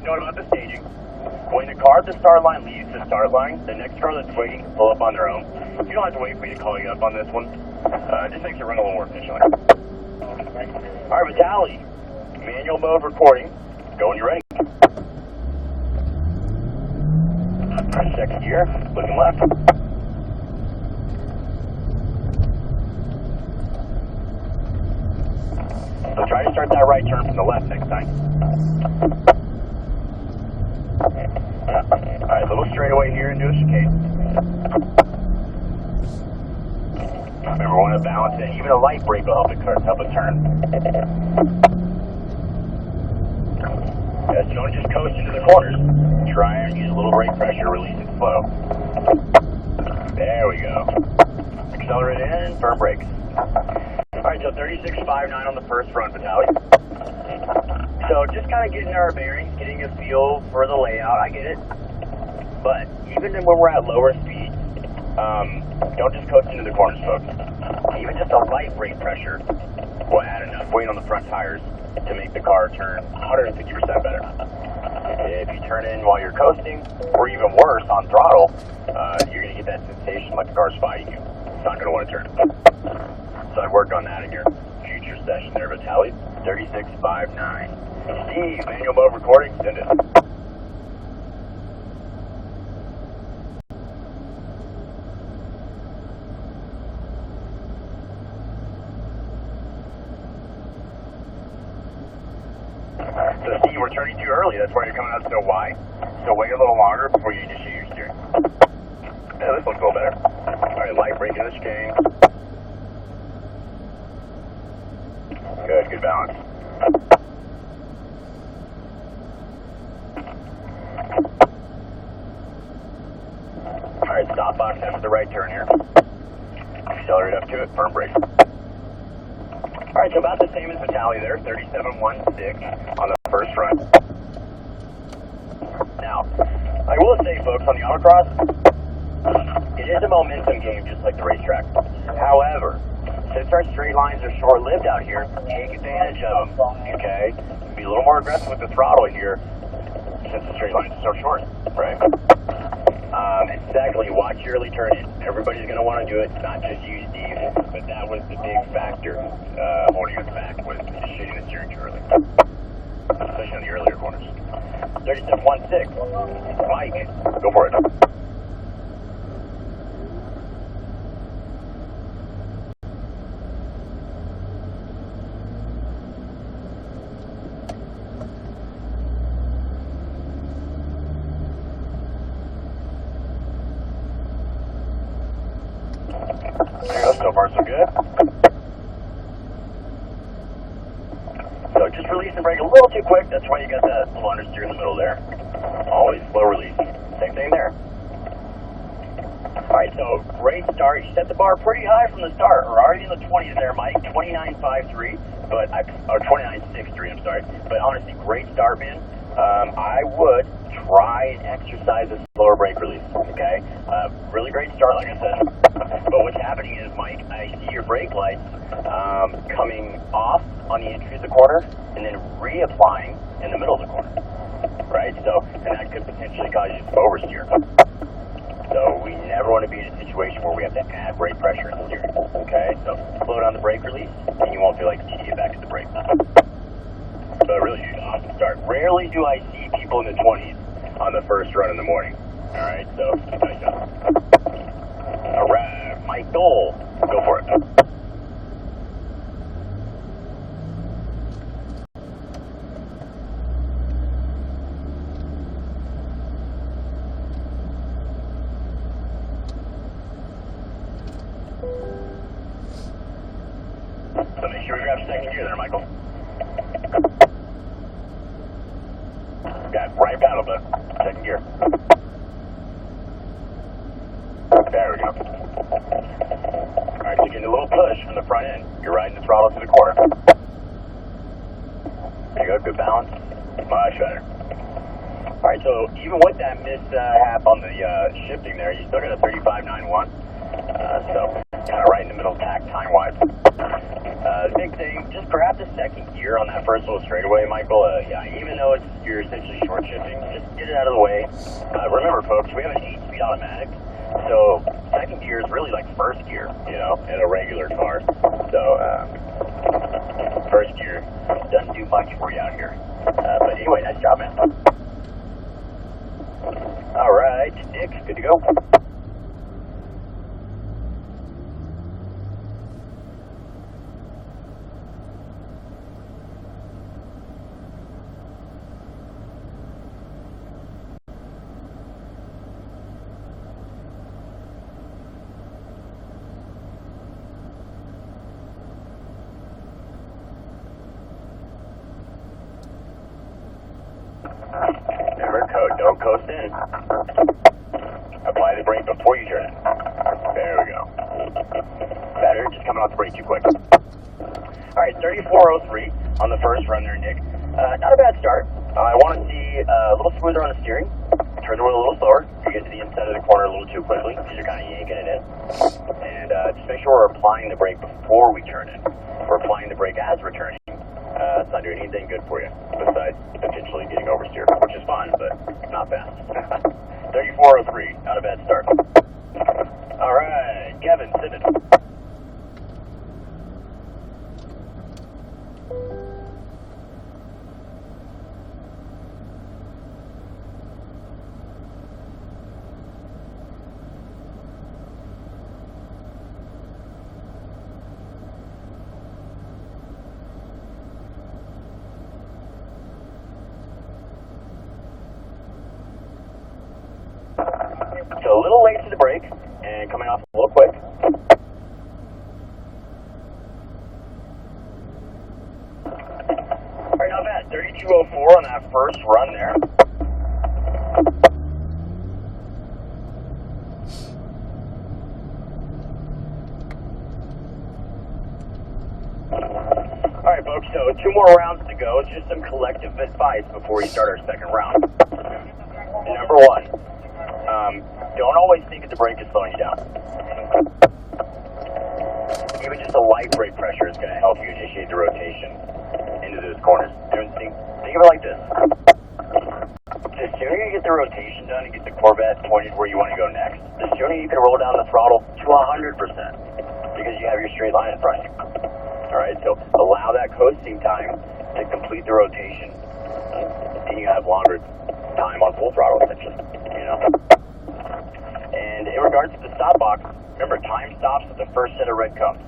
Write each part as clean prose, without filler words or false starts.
note about the staging. When the car at the start line leaves the start line, the next car that's waiting can pull up on their own. You don't have to wait for me to call you up on this one. It just makes it run a little more efficiently. Alright, Vitaly. Manual mode recording. Go when you're ready. Press second gear. Looking left. So try to start that right turn from the left next time. Alright, little straightaway here into a chicane. Remember, we want to balance it. Even a light brake will help it turn. Yes, don't just coast into the corners. Try and use a little brake pressure, release it slow. There we go. Accelerate in, firm brakes. Alright, so 36.59 on the first front, Vitaly. So just kind of getting our bearings, getting a feel for the layout, I get it. But even when we're at lower speed, don't just coast into the corners, folks. Even just a light brake pressure will add enough weight on the front tires to make the car turn 150% better. If you turn in while you're coasting, or even worse, on throttle, you're going to get that sensation like the car's fighting you. It's not going to want to turn. So I'd work on that in your future session there, Vitaly. 36.59. Steve, manual mode recording, send it. So Steve, we're turning too early. That's why you're coming out so wide. So wait a little longer before you initiate your steering. Yeah, this looks a little better. Alright, light brake in the chicane. Good balance. Alright, stop box after the right turn here. Accelerate up to it, firm brake. Alright, so about the same as Vitaly there, 37.16 on the first front. Now, I will say, folks, on the Autocross, it is a momentum game just like the racetrack. However, since our straight lines are short-lived out here, take advantage of them, okay? Be a little more aggressive with the throttle here since the straight lines are so short, right? And secondly, watch your early turn in. Everybody's going to want to do it, not just you, Steve, but that was the big factor holding us back, was shooting the steering too early, especially on the earlier corners. 37.16. Mike, go for it. There you go, so far so good. So just release the brake a little too quick, that's why you got that little understeer in the middle there. Always slow release. Same thing there. Alright, so great start. You set the bar pretty high from the start. We're already in the 20s there, Mike. 29.53, or 29.63, I'm sorry. But honestly, great start, man. I would try and exercise a slower brake release, okay? Really great start, like I said. But what's happening is, Mike, I see your brake lights coming off on the entry of the corner and then reapplying in the middle of the corner, right? So, and that could potentially cause you to oversteer. So we never want to be in a situation where we have to add brake pressure in the steering, okay? So slow down the brake release and you won't feel like you get back to the brake. But really, an awesome start. Rarely do I see people in the 20s on the first run in the morning. All right, so nice job. All right, Michael, go for it. So make sure you grab second gear there, Michael. Got right paddle, but second gear. There we go. Alright, so getting a little push from the front end. You're riding the throttle to the corner. There you go, good balance. Much better. Alright, so even with that mishap on the shifting there, you still got a 35.91. So kind of right in the middle tack time-wise. The big thing, just grab the second gear on that first little straightaway, Michael. Yeah, even though you're essentially short shifting, just get it out of the way. Remember, folks, we have an 8-speed automatic, so second gear is really like first gear, you know, in a regular car. So first gear doesn't do much for you out here. But anyway, nice job, man. All right, Nick, good to go. Don't coast in. Apply the brake before you turn it. There we go. Better, just coming off the brake too quick. Alright, 3403 on the first run there, Nick. Not a bad start. I want to see a little smoother on the steering. Turn the wheel a little slower. You get to the inside of the corner a little too quickly because you're kind of yanking it in. And just make sure we're applying the brake before we turn it. If we're applying the brake as we're turning, it's not doing anything good for you, besides potentially getting oversteered, which is fun, but not fast. 3403, not a bad start. All right, Kevin, send it. So a little late to the brake and coming off a little quick. All right, not bad. 3204 on that first run there. All right, folks, so 2 more rounds to go. It's just some collective advice before we start our second round. Number 1. Don't always think that the brake is slowing you down. Even just a light brake pressure is going to help you initiate the rotation into those corners. Think of it like this. The sooner you get the rotation done and get the Corvette pointed where you want to go next, the sooner you can roll down the throttle to 100% because you have your straight line in front of you. Alright, so allow that coasting time to complete the rotation and you have longer time on full throttle essentially, you know. And in regards to the stop box, remember, time stops at the first set of red cones.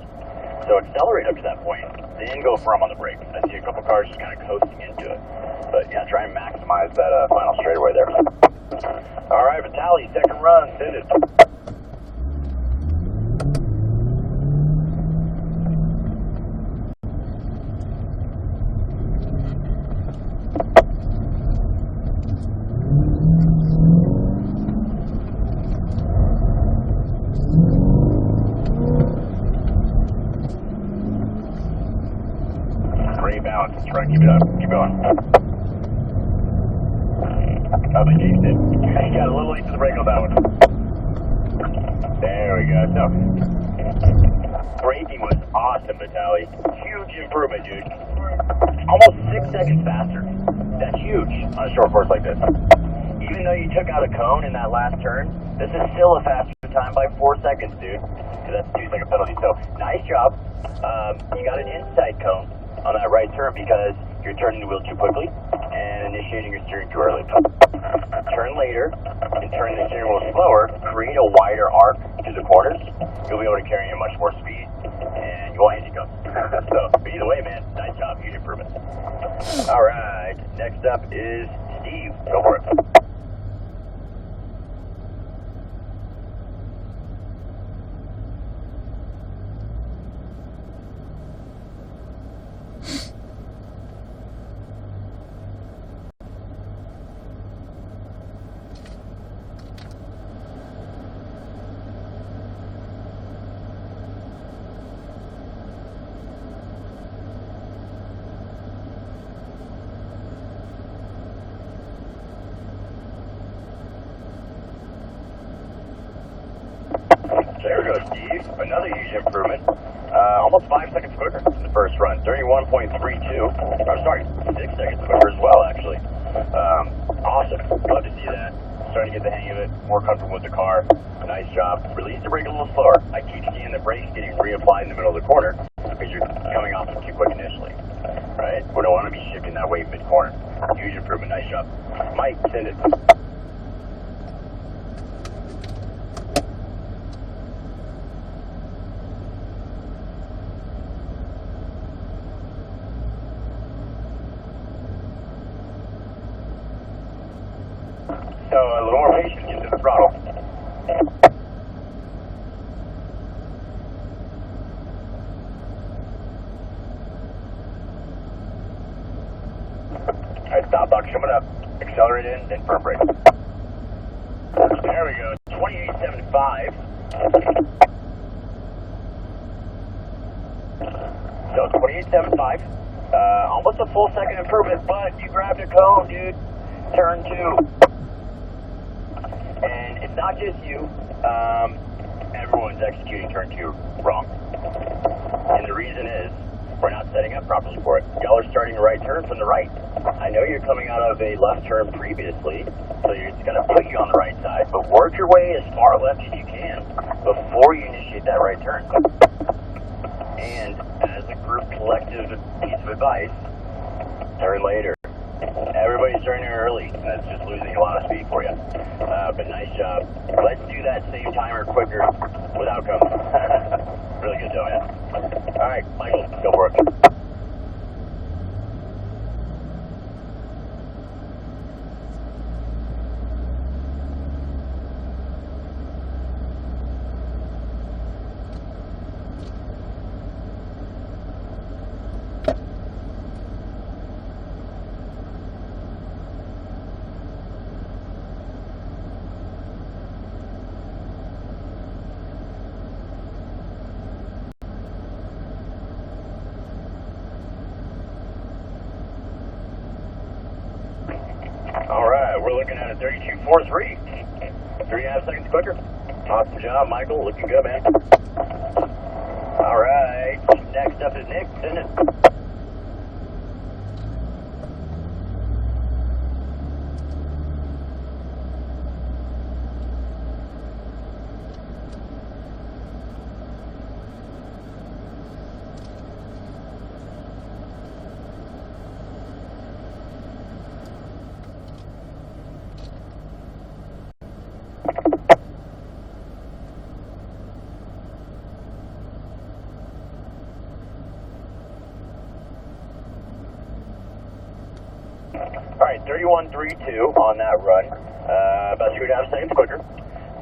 So accelerate up to that point, then go firm on the brake. I see a couple cars just kind of coasting into it. But yeah, try and maximize that final straightaway there. All right, Vitaly, second run, send it. Balance. That's right. Keep it up. Keep going. I think you did. You got a little late to the brake on that one. There we go. So, braking was awesome, Vitaly. Huge improvement, dude. Almost 6 seconds faster. That's huge on a short course like this. Even though you took out a cone in that last turn, this is still a faster time by 4 seconds, dude. So that's a 2-second penalty. So, nice job. You got an inside cone on that right turn because you're turning the wheel too quickly and initiating your steering too early. Turn later and turn the steering wheel slower, create a wider arc to the corners. You'll be able to carry in much more speed and you won't hit So, but either way, man, nice job, huge improvement. All right, next up is Steve. Go for it. There we go, Steve. Another huge improvement. Almost 5 seconds quicker than the first run. 31.32. I'm sorry, 6 seconds quicker as well, actually. Awesome. Love to see that. Starting to get the hang of it. More comfortable with the car. Nice job. Release the brake a little slower. I keep seeing the brakes getting reapplied in the middle of the corner because you're coming off them too quick initially. Right? We don't want to be shifting that weight mid-corner. Huge improvement. Nice job. Mike, send it. So a little more patience into the throttle. Alright, stop box coming up. Accelerate in, then firm brake. There we go. 28.75. So 28.75. Almost a full second improvement, but you grabbed a cone, dude. Turn 2. And it's not just you. Everyone's executing turn 2 wrong. And the reason is we're not setting up properly for it. Y'all are starting a right turn from the right. I know you're coming out of a left turn previously, so it's going to put you on the right side, but work your way as far left as you can before you initiate that right turn. And as a group collective piece of advice, turn later. Everybody's turning early, and that's just losing a lot of speed for you. But nice job. Let's do that same timer quicker without cones. Really good job, man. All right, Michael, go for it. We're looking at a 32.43. 3.5 seconds quicker. Awesome job, Michael. Looking good, man. All right. Next up is Nick. Send it. All right, 31.32 on that run, about 2.5 seconds quicker.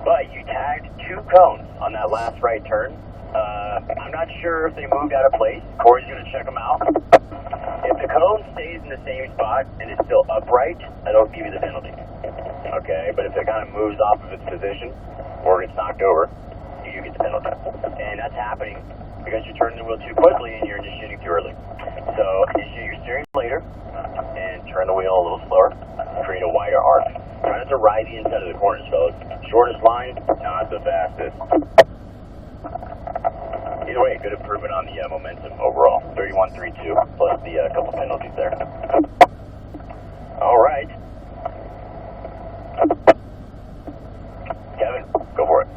But you tagged 2 cones on that last right turn. I'm not sure if they moved out of place. Corey's going to check them out. If the cone stays in the same spot and it's still upright, I don't give you the penalty. Okay, but if it kind of moves off of its position or gets knocked over, you get the penalty. And that's happening because you're turning the wheel too quickly and you're initiating too early. So initiate your steering later and turn the wheel a little slower, create a wider arc. Try not to ride the inside of the corners, fellas. Shortest line, not the fastest. Either way, good improvement on the momentum overall. 31.32 plus the couple penalties there. All right. Kevin, go for it.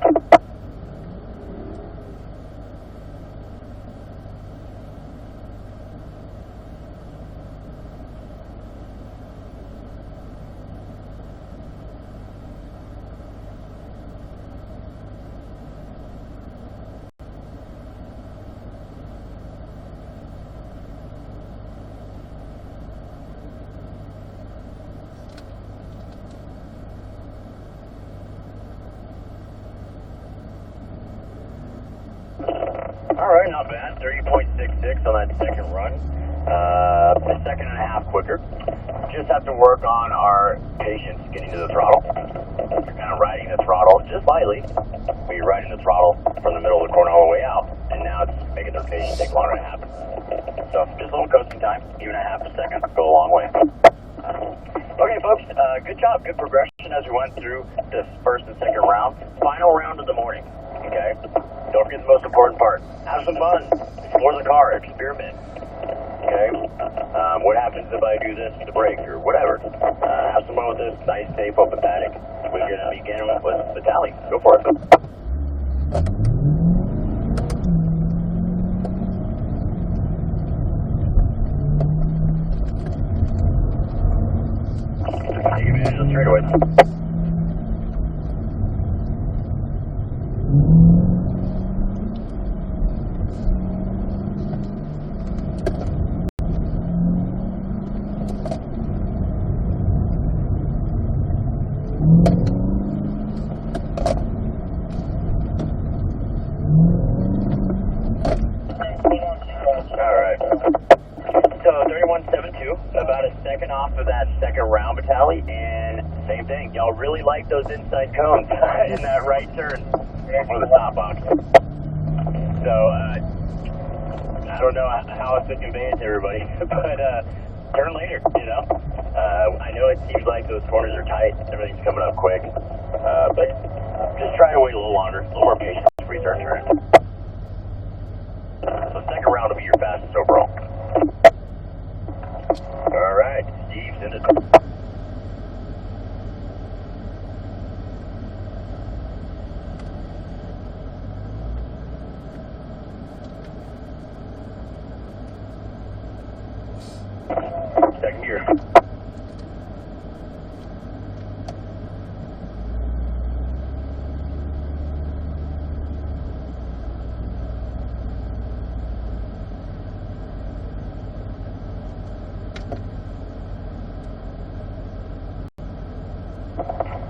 All right, not bad. 30.66 on that second run. A second and a half quicker. Just have to work on our patience getting to the throttle. You're kind of riding the throttle just lightly, but you're riding the throttle from the middle of the corner all the way out. And now it's making their patience take longer to happen. So just a little coasting time, even a half a second, go a long way. Okay, folks, good job, good progression as we went through this first and second round. Final round of the morning, okay? Don't forget the most important part. Have some fun. Explore the car, experiment. Okay? What happens if I do this with the brake or whatever? Have some fun with this nice, safe, open paddock. We're going to begin with the tally. Go for it. Take advantage of the straightaways. About a second off of that second round, Batali, and same thing. Y'all really like those inside cones in that right turn for the stop box. So, I don't know how else to convey it to everybody, but turn later, you know. I know it seems like those corners are tight, everything's coming up quick, but just try to wait a little longer, a little more patience before you start turning. So second round will be your fastest overall. All right, Steve, send it. Second gear.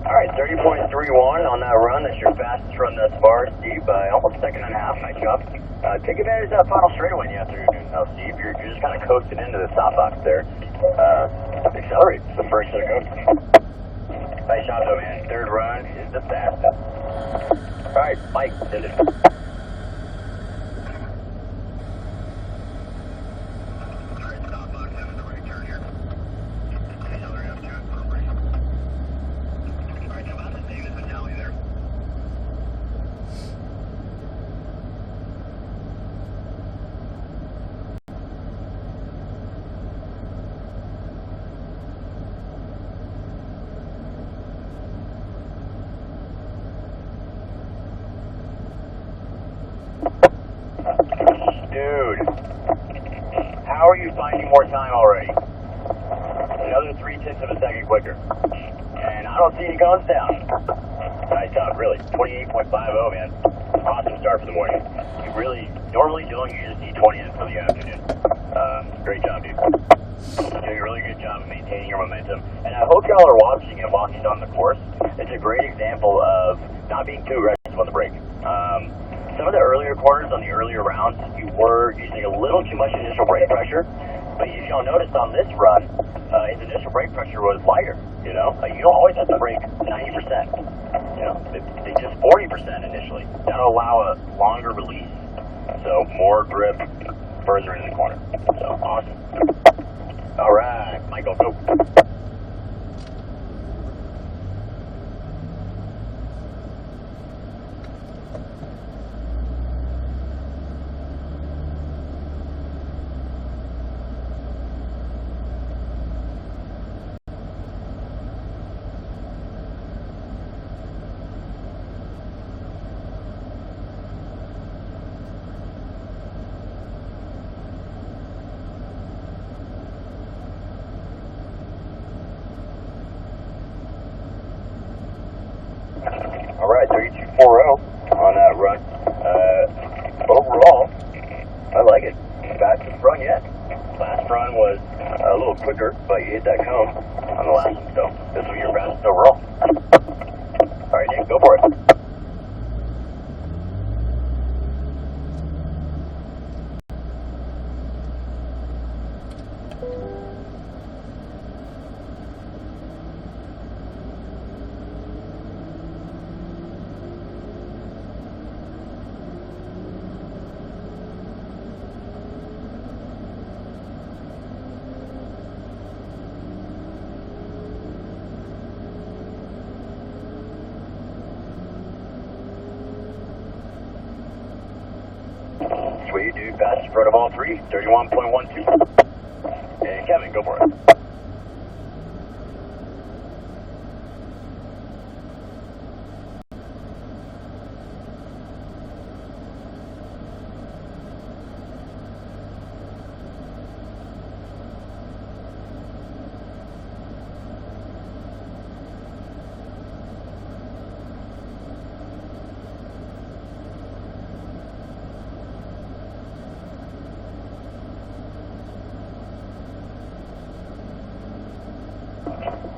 All right, 30.31 on that run. That's your fastest run thus far, Steve. Almost second and a half. Nice job. Take advantage of that final straightaway in the afternoon now, Steve. You're just kind of coasting into the stop box there. Accelerate. It's the first set of coast. Nice job, though, man. Third run is the fastest. All right, Mike, send it. Dude, how are you finding more time already? Another 0.3 of a second quicker. And I don't see any cones down. Nice job, really. 28.50, man. Awesome start for the morning. You really, normally don't usually see 20 until the afternoon. Great job, dude. You're doing a really good job of maintaining your momentum. And I hope y'all are watching and walking on the course. It's a great example of not being too aggressive on the brake. Some of the earlier corners on the earlier rounds, you were using a little too much initial brake pressure, but if you'll notice on this run, his initial brake pressure was lighter, you know? You don't always have to brake 90%, you know? They just 40% initially. That'll allow a longer release, so more grip further into the corner. So, awesome. All right, Michael, go. All right, 32.40 on that run. Overall, I like it. Fastest run yet. Last run was a little quicker, but you hit that cone on the last one, so this will be your fastest overall. All right, Nick, go for it. Sweet, dude. Fastest front of all three, 31.12. And Kevin, go for it.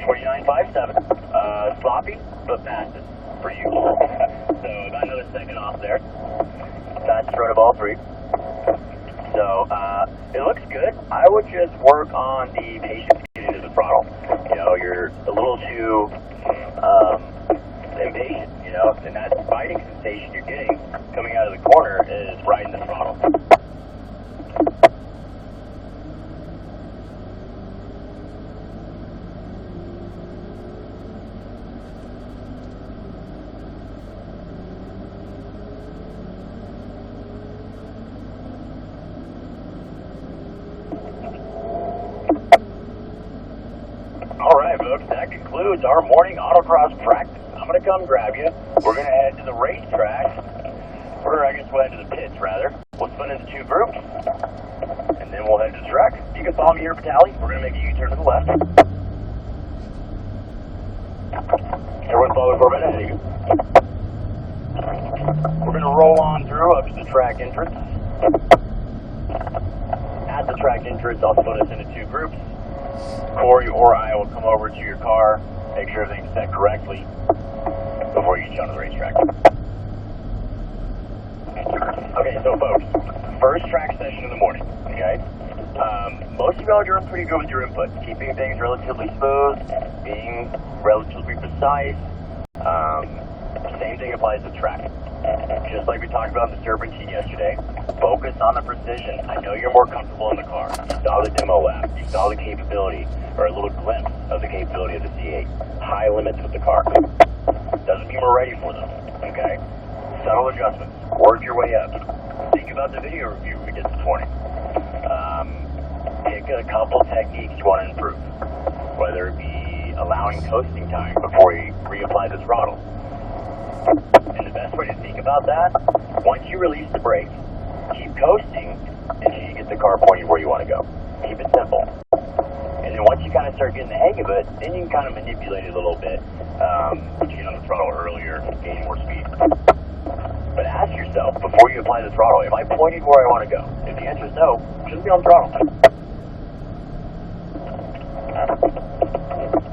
.2957. Sloppy, but fastest for you. So about another second off there. Fastest run of all three. So it looks good. I would just work on the patience getting to the throttle. You know, you're a little too impatient, you know, and that biting sensation you're getting coming out of the corner is riding the throttle. Alright folks, that concludes our morning autocross practice. I'm going to come grab you. We're going to head to the racetrack, or I guess we'll head to the pits rather. We'll split into two groups, and then we'll head to the track. You can follow me here, Vitaly. We're going to make a U-turn to the left. Everyone follow for a minute. We're going to roll on through up to the track entrance. At the track entrance, I'll split us into two groups. Corey or I will come over to your car, make sure everything's set correctly before you get you on the racetrack. Okay, so folks, first track session of the morning, okay? Most of y'all are doing pretty good with your inputs, keeping things relatively smooth, being relatively precise. Same thing applies to track. Just like we talked about in the Serpentine yesterday, focus on the precision. I know you're more comfortable in the car. You saw the demo lap. You saw the capability, or a little glimpse of the capability of the C8. High limits with the car. Doesn't mean we're ready for them, okay? Subtle adjustments. Work your way up. Think about the video review we did this morning. Pick a couple techniques you want to improve, whether it be allowing coasting time before you reapply the throttle. And the best way to think about that, once you release the brakes, keep coasting until you get the car pointed where you want to go. Keep it simple. And then once you kind of start getting the hang of it, then you can kind of manipulate it a little bit. You get on the throttle earlier, gain more speed. But ask yourself, before you apply the throttle, am I pointed where I want to go? If the answer is no, shouldn't be on the throttle.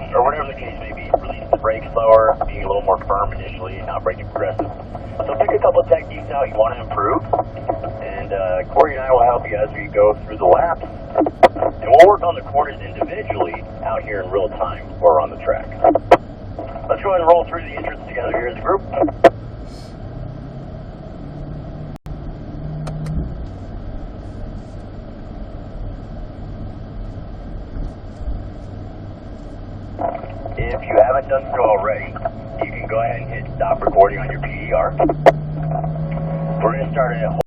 Or whatever the case may be, release the brakes slower, being a little more firm initially, not braking progressive. So pick a couple techniques out you want to improve, and Corey and I will help you as we go through the laps. And we'll work on the corners individually out here in real time or on the track. Let's go ahead and roll through the entrance together here as a group. If you haven't done so already, you can go ahead and hit stop recording on your PDR. We're going to start at